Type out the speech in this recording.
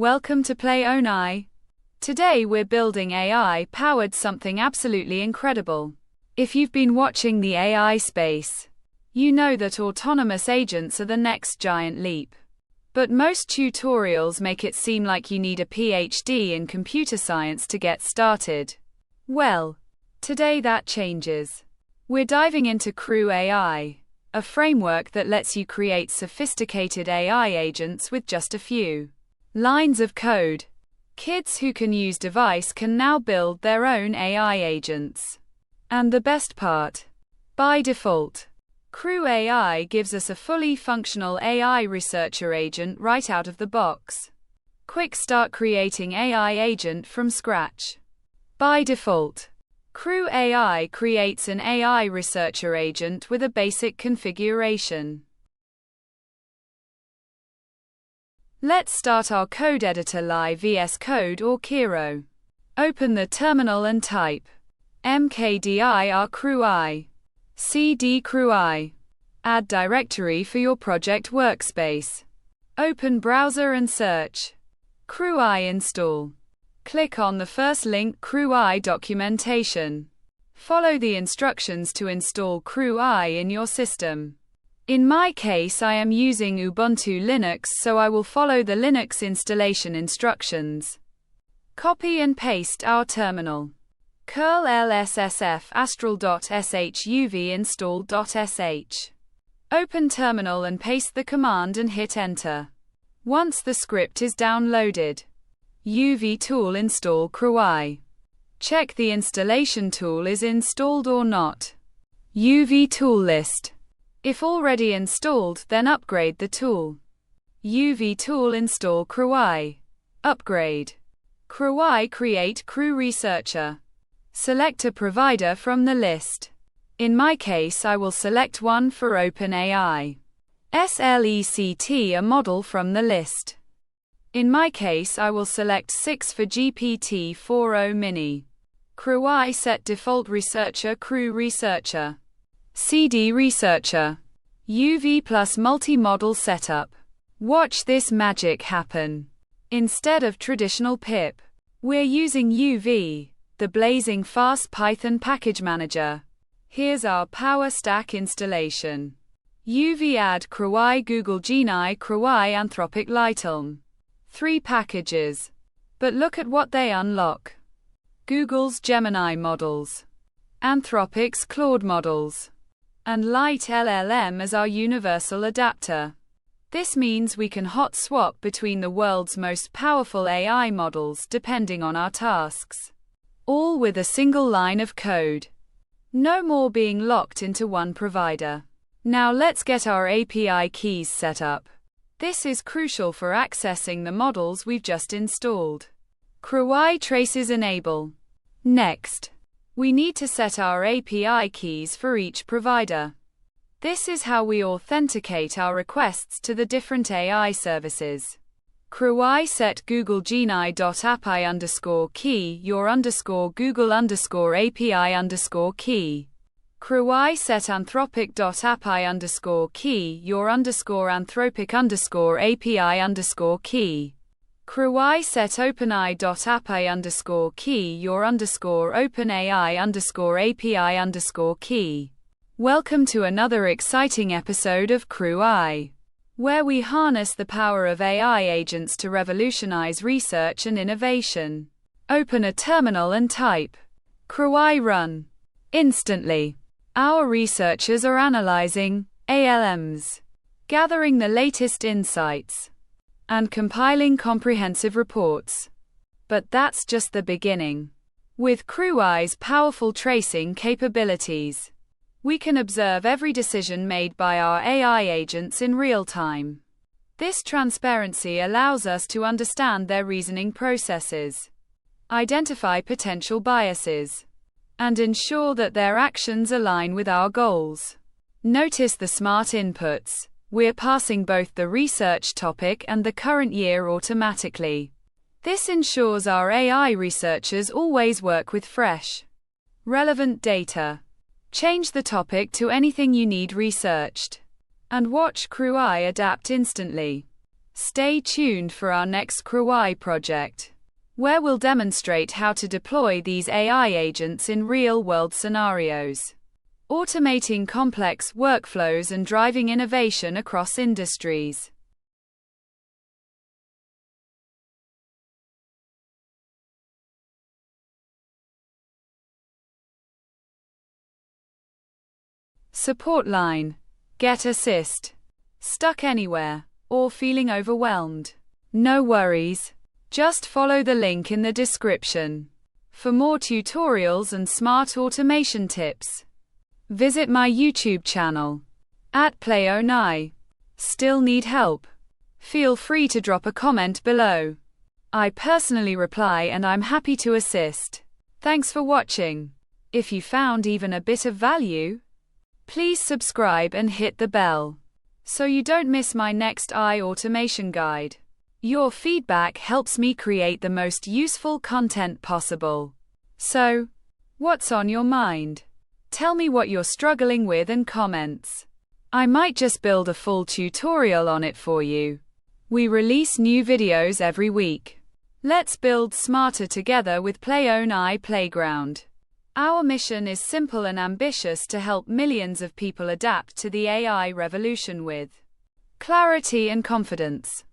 Welcome to PlayOwnAi. Today we're building AI-powered something absolutely incredible. If you've been watching the AI space, you know that autonomous agents are the next giant leap. But most tutorials make it seem like you need a PhD in computer science to get started. Well, today that changes. We're diving into CrewAi, a framework that lets you create sophisticated AI agents with just a few lines of code. Kids who can use device can now build their own AI agents. And the best part? By default, CrewAi gives us a fully functional AI researcher agent right out of the box. Quick start creating AI agent from scratch. By default, CrewAi creates an AI researcher agent with a basic configuration. Let's start our code editor live VS Code or Kiro. Open the terminal and type mkdir CrewAi, cd CrewAi. Add directory for your project workspace. Open browser and search CrewAi install. Click on the first link, CrewAi documentation. Follow the instructions to install CrewAi in your system. In my case, I am using Ubuntu Linux, so I will follow the Linux installation instructions. Copy and paste our terminal. curl lssf astral.sh uv install.sh. Open terminal and paste the command and hit enter. Once the script is downloaded, UV tool install CrewAi. Check the installation tool is installed or not. UV tool list. If already installed, then upgrade the tool. UV tool install CrewAi. Upgrade. CrewAi create Crew Researcher. Select a provider from the list. In my case, I will select one for OpenAI. Select a model from the list. In my case, I will select 6 for GPT-4o Mini. CrewAi set default researcher Crew Researcher. CD Researcher. UV plus multi-model setup. Watch this magic happen. Instead of traditional pip, we're using UV, the blazing fast Python package manager. Here's our power stack installation. UV add CrewAi google-genai CrewAi Anthropic litellm. 3 packages. But look at what they unlock. Google's Gemini models. Anthropic's Claude models. And litellm as our universal adapter. This means we can hot swap between the world's most powerful AI models depending on our tasks. All with a single line of code. No more being locked into one provider. Now let's get our API keys set up. This is crucial for accessing the models we've just installed. CrewAi traces enable. Next, we need to set our API keys for each provider. This is how we authenticate our requests to the different AI services. CrewAi set google-genai.api_key your _google_API_key. CrewAi set anthropic.api_key your _anthropic_API_key. CrewAi set openai.api_key your _OpenAI_API_key. Welcome to another exciting episode of CrewAi, where we harness the power of AI agents to revolutionize research and innovation. Open a terminal and type CrewAi run. Instantly, our researchers are analyzing ALMs, gathering the latest insights, and compiling comprehensive reports. But that's just the beginning. With CrewAi's powerful tracing capabilities, we can observe every decision made by our AI agents in real time. This transparency allows us to understand their reasoning processes, identify potential biases, and ensure that their actions align with our goals. Notice the smart inputs. We're passing both the research topic and the current year automatically. This ensures our AI researchers always work with fresh, relevant data. Change the topic to anything you need researched, and watch CrewAi adapt instantly. Stay tuned for our next CrewAi project, where we'll demonstrate how to deploy these AI agents in real-world scenarios, automating complex workflows and driving innovation across industries. Support line. Get assist. Stuck anywhere, or feeling overwhelmed? No worries. Just follow the link in the description. For more tutorials and smart automation tips, visit my YouTube channel, @PlayOwnAi. Still need help? Feel free to drop a comment below. I personally reply and I'm happy to assist. Thanks for watching. If you found even a bit of value, please subscribe and hit the bell, so you don't miss my next AI automation guide. Your feedback helps me create the most useful content possible. So, what's on your mind? Tell me what you're struggling with in comments. I might just build a full tutorial on it for you. We release new videos every week. Let's build smarter together with PlayOwnAi Playground. Our mission is simple and ambitious: to help millions of people adapt to the AI revolution with clarity and confidence.